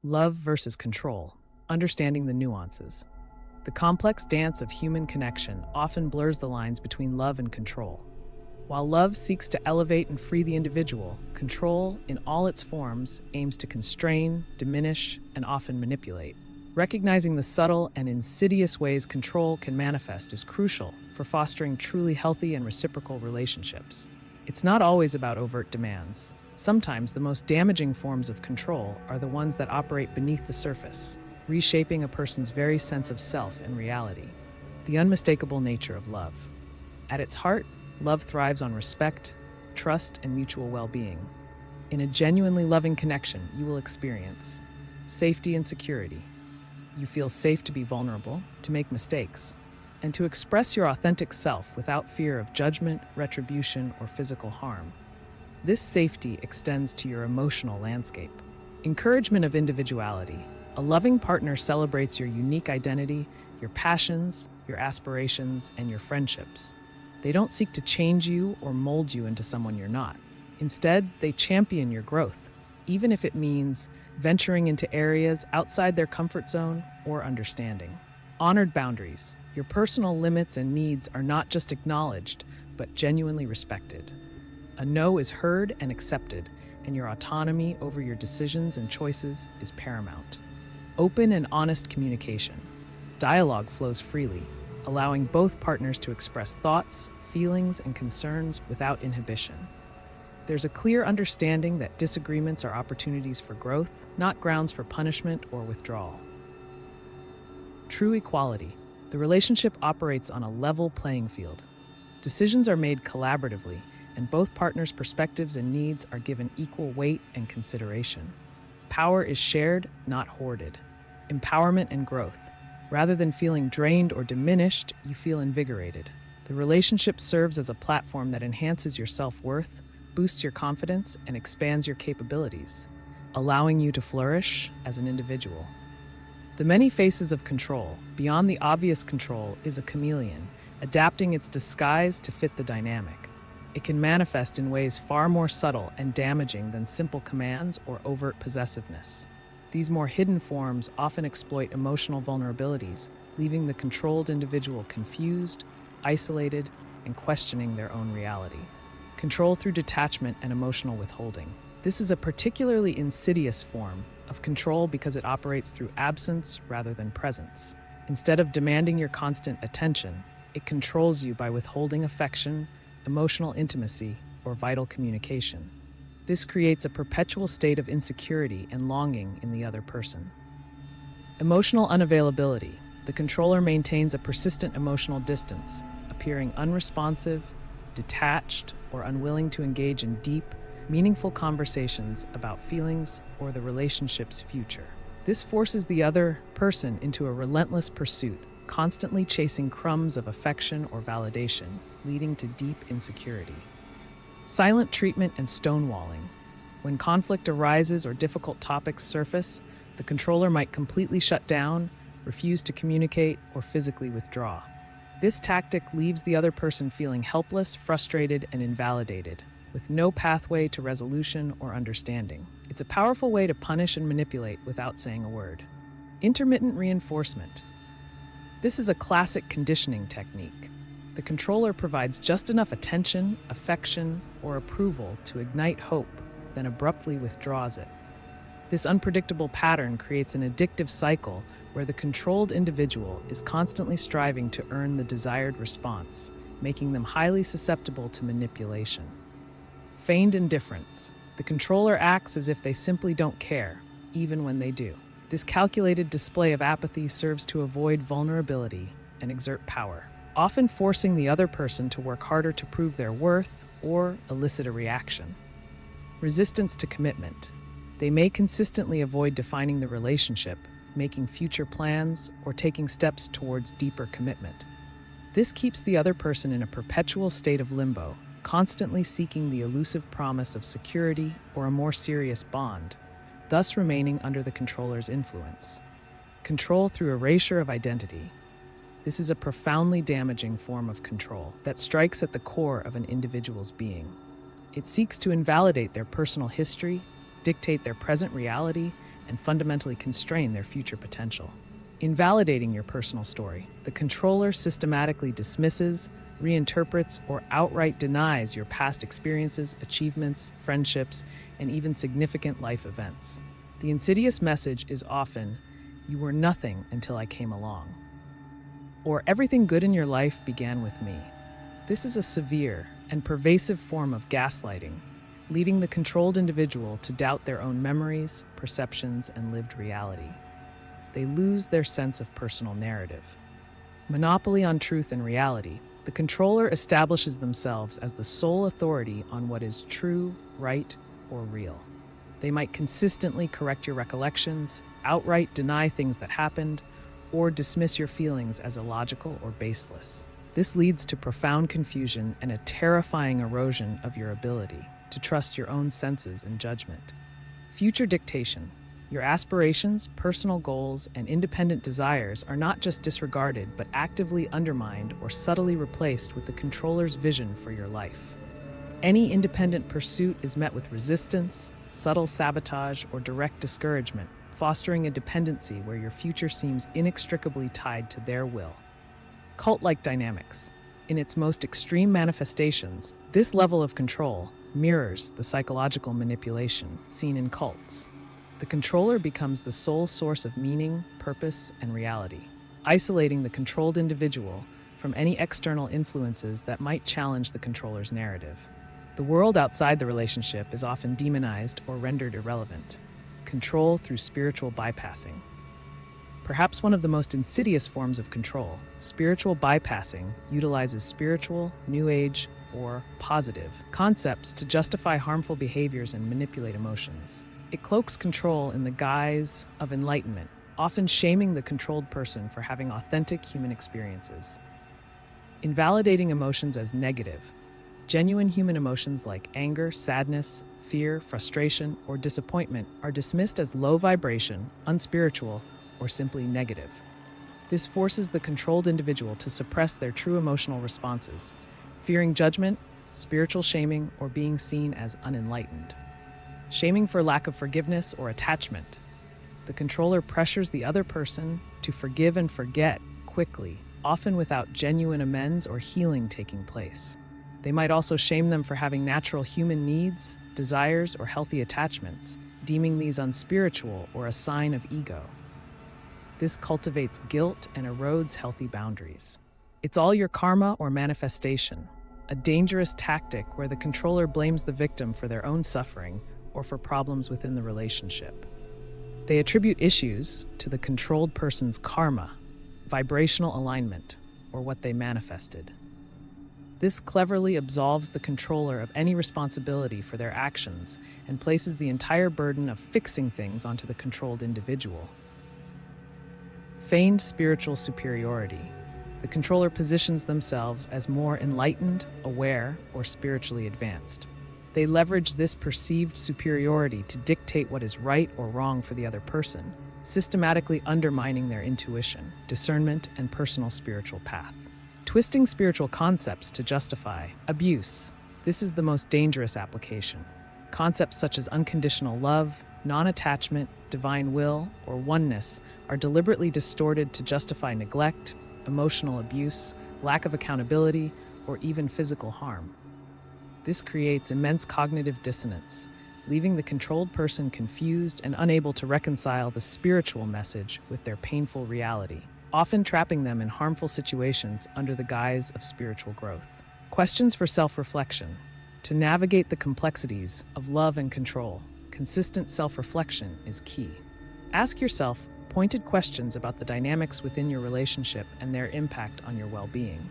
Love versus control, understanding the nuances. The complex dance of human connection often blurs the lines between love and control. While love seeks to elevate and free the individual, control, in all its forms, aims to constrain, diminish, and often manipulate. Recognizing the subtle and insidious ways control can manifest is crucial for fostering truly healthy and reciprocal relationships. It's not always about overt demands. Sometimes the most damaging forms of control are the ones that operate beneath the surface, reshaping a person's very sense of self and reality. The unmistakable nature of love. At its heart, love thrives on respect, trust, and mutual well-being. In a genuinely loving connection, you will experience safety and security. You feel safe to be vulnerable, to make mistakes, and to express your authentic self without fear of judgment, retribution, or physical harm. This safety extends to your emotional landscape. Encouragement of individuality. A loving partner celebrates your unique identity, your passions, your aspirations, and your friendships. They don't seek to change you or mold you into someone you're not. Instead, they champion your growth, even if it means venturing into areas outside their comfort zone or understanding. Honored boundaries. Your personal limits and needs are not just acknowledged, but genuinely respected. A no is heard and accepted, and your autonomy over your decisions and choices is paramount. Open and honest communication. Dialogue flows freely, allowing both partners to express thoughts, feelings, and concerns without inhibition. There's a clear understanding that disagreements are opportunities for growth, not grounds for punishment or withdrawal. True equality. The relationship operates on a level playing field. Decisions are made collaboratively, and both partners' perspectives and needs are given equal weight and consideration. Power is shared, not hoarded. Empowerment and growth. Rather than feeling drained or diminished, you feel invigorated. The relationship serves as a platform that enhances your self-worth, boosts your confidence, and expands your capabilities, allowing you to flourish as an individual. The many faces of control. Beyond the obvious control is a chameleon, adapting its disguise to fit the dynamic. It can manifest in ways far more subtle and damaging than simple commands or overt possessiveness. These more hidden forms often exploit emotional vulnerabilities, leaving the controlled individual confused, isolated, and questioning their own reality. Control through detachment and emotional withholding. This is a particularly insidious form of control because it operates through absence rather than presence. Instead of demanding your constant attention, it controls you by withholding affection, emotional intimacy, or vital communication. This creates a perpetual state of insecurity and longing in the other person. Emotional unavailability. The controller maintains a persistent emotional distance, appearing unresponsive, detached, or unwilling to engage in deep, meaningful conversations about feelings or the relationship's future. This forces the other person into a relentless pursuit, constantly chasing crumbs of affection or validation, leading to deep insecurity. Silent treatment and stonewalling. When conflict arises or difficult topics surface, the controller might completely shut down, refuse to communicate, or physically withdraw. This tactic leaves the other person feeling helpless, frustrated, and invalidated, with no pathway to resolution or understanding. It's a powerful way to punish and manipulate without saying a word. Intermittent reinforcement. This is a classic conditioning technique. The controller provides just enough attention, affection, or approval to ignite hope, then abruptly withdraws it. This unpredictable pattern creates an addictive cycle where the controlled individual is constantly striving to earn the desired response, making them highly susceptible to manipulation. Feigned indifference. The controller acts as if they simply don't care, even when they do. This calculated display of apathy serves to avoid vulnerability and exert power, often forcing the other person to work harder to prove their worth or elicit a reaction. Resistance to commitment. They may consistently avoid defining the relationship, making future plans, or taking steps towards deeper commitment. This keeps the other person in a perpetual state of limbo, constantly seeking the elusive promise of security or a more serious bond, thus remaining under the controller's influence. Control through erasure of identity. This is a profoundly damaging form of control that strikes at the core of an individual's being. It seeks to invalidate their personal history, dictate their present reality, and fundamentally constrain their future potential. Invalidating your personal story, the controller systematically dismisses, reinterprets, or outright denies your past experiences, achievements, friendships, and even significant life events. The insidious message is often, "You were nothing until I came along," or "Everything good in your life began with me." This is a severe and pervasive form of gaslighting, leading the controlled individual to doubt their own memories, perceptions, and lived reality. They lose their sense of personal narrative. Monopoly on truth and reality, the controller establishes themselves as the sole authority on what is true, right, or real. They might consistently correct your recollections, outright deny things that happened, or dismiss your feelings as illogical or baseless. This leads to profound confusion and a terrifying erosion of your ability to trust your own senses and judgment. Future dictation. Your aspirations, personal goals, and independent desires are not just disregarded, but actively undermined or subtly replaced with the controller's vision for your life. Any independent pursuit is met with resistance, subtle sabotage, or direct discouragement, fostering a dependency where your future seems inextricably tied to their will. Cult-like dynamics. In its most extreme manifestations, this level of control mirrors the psychological manipulation seen in cults. The controller becomes the sole source of meaning, purpose, and reality, isolating the controlled individual from any external influences that might challenge the controller's narrative. The world outside the relationship is often demonized or rendered irrelevant. Control through spiritual bypassing. Perhaps one of the most insidious forms of control, spiritual bypassing utilizes spiritual, new age, or positive concepts to justify harmful behaviors and manipulate emotions. It cloaks control in the guise of enlightenment, often shaming the controlled person for having authentic human experiences. Invalidating emotions as negative. Genuine human emotions like anger, sadness, fear, frustration, or disappointment are dismissed as low vibration, unspiritual, or simply negative. This forces the controlled individual to suppress their true emotional responses, fearing judgment, spiritual shaming, or being seen as unenlightened. Shaming for lack of forgiveness or attachment. The controller pressures the other person to forgive and forget quickly, often without genuine amends or healing taking place. They might also shame them for having natural human needs, desires, or healthy attachments, deeming these unspiritual or a sign of ego. This cultivates guilt and erodes healthy boundaries. It's all your karma or manifestation, a dangerous tactic where the controller blames the victim for their own suffering or for problems within the relationship. They attribute issues to the controlled person's karma, vibrational alignment, or what they manifested. This cleverly absolves the controller of any responsibility for their actions and places the entire burden of fixing things onto the controlled individual. Feigned spiritual superiority. The controller positions themselves as more enlightened, aware, or spiritually advanced. They leverage this perceived superiority to dictate what is right or wrong for the other person, systematically undermining their intuition, discernment, and personal spiritual path. Twisting spiritual concepts to justify abuse. This is the most dangerous application. Concepts such as unconditional love, non-attachment, divine will, or oneness are deliberately distorted to justify neglect, emotional abuse, lack of accountability, or even physical harm. This creates immense cognitive dissonance, leaving the controlled person confused and unable to reconcile the spiritual message with their painful reality, often trapping them in harmful situations under the guise of spiritual growth. Questions for self-reflection. To navigate the complexities of love and control, consistent self-reflection is key. Ask yourself pointed questions about the dynamics within your relationship and their impact on your well-being.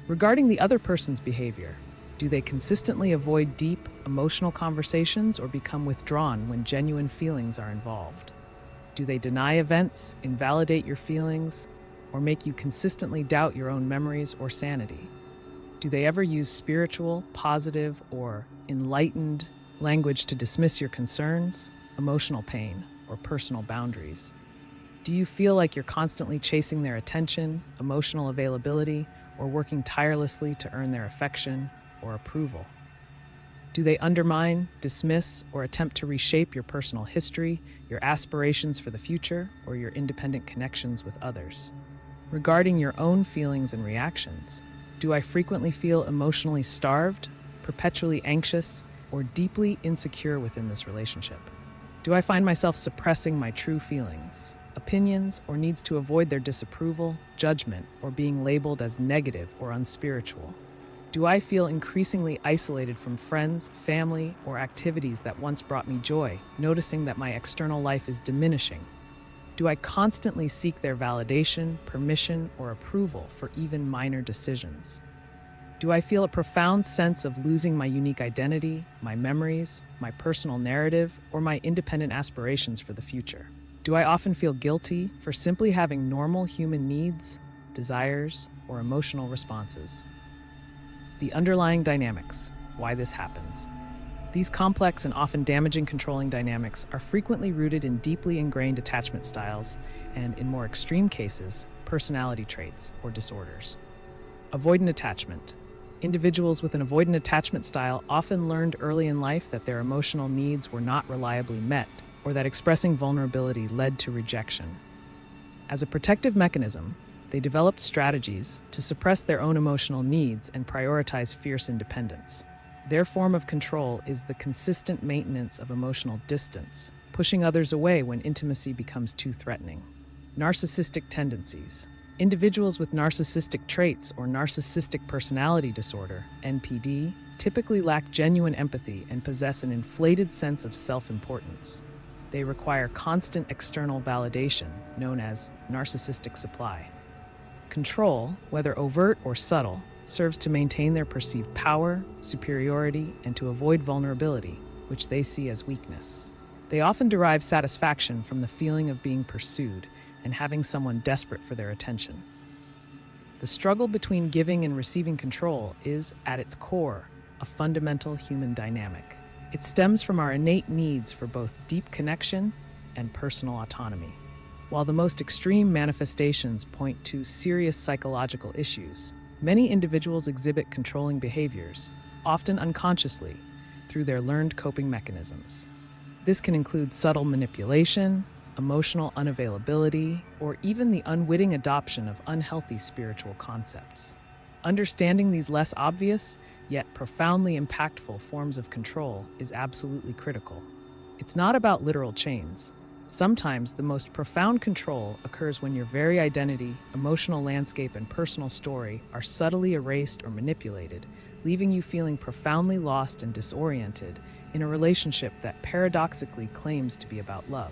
Regarding the other person's behavior, do they consistently avoid deep, emotional conversations or become withdrawn when genuine feelings are involved? Do they deny events, invalidate your feelings, or make you consistently doubt your own memories or sanity? Do they ever use spiritual, positive, or enlightened language to dismiss your concerns, emotional pain, or personal boundaries? Do you feel like you're constantly chasing their attention, emotional availability, or working tirelessly to earn their affection or approval? Do they undermine, dismiss, or attempt to reshape your personal history, your aspirations for the future, or your independent connections with others? Regarding your own feelings and reactions, do I frequently feel emotionally starved, perpetually anxious, or deeply insecure within this relationship? Do I find myself suppressing my true feelings, opinions, or needs to avoid their disapproval, judgment, or being labeled as negative or unspiritual? Do I feel increasingly isolated from friends, family, or activities that once brought me joy, noticing that my external life is diminishing? Do I constantly seek their validation, permission, or approval for even minor decisions? Do I feel a profound sense of losing my unique identity, my memories, my personal narrative, or my independent aspirations for the future? Do I often feel guilty for simply having normal human needs, desires, or emotional responses? The underlying dynamics, why this happens. These complex and often damaging controlling dynamics are frequently rooted in deeply ingrained attachment styles and, in more extreme cases, personality traits or disorders. Avoidant attachment. Individuals with an avoidant attachment style often learned early in life that their emotional needs were not reliably met or that expressing vulnerability led to rejection. As a protective mechanism, they developed strategies to suppress their own emotional needs and prioritize fierce independence. Their form of control is the consistent maintenance of emotional distance, pushing others away when intimacy becomes too threatening. Narcissistic tendencies. Individuals with narcissistic traits or narcissistic personality disorder, NPD, typically lack genuine empathy and possess an inflated sense of self-importance. They require constant external validation, known as narcissistic supply. Control, whether overt or subtle, serves to maintain their perceived power, superiority, and to avoid vulnerability, which they see as weakness. They often derive satisfaction from the feeling of being pursued and having someone desperate for their attention. The struggle between giving and receiving control is, at its core, a fundamental human dynamic. It stems from our innate needs for both deep connection and personal autonomy. While the most extreme manifestations point to serious psychological issues, many individuals exhibit controlling behaviors, often unconsciously, through their learned coping mechanisms. This can include subtle manipulation, emotional unavailability, or even the unwitting adoption of unhealthy spiritual concepts. Understanding these less obvious, yet profoundly impactful forms of control is absolutely critical. It's not about literal chains. Sometimes the most profound control occurs when your very identity, emotional landscape, and personal story are subtly erased or manipulated, leaving you feeling profoundly lost and disoriented in a relationship that paradoxically claims to be about love.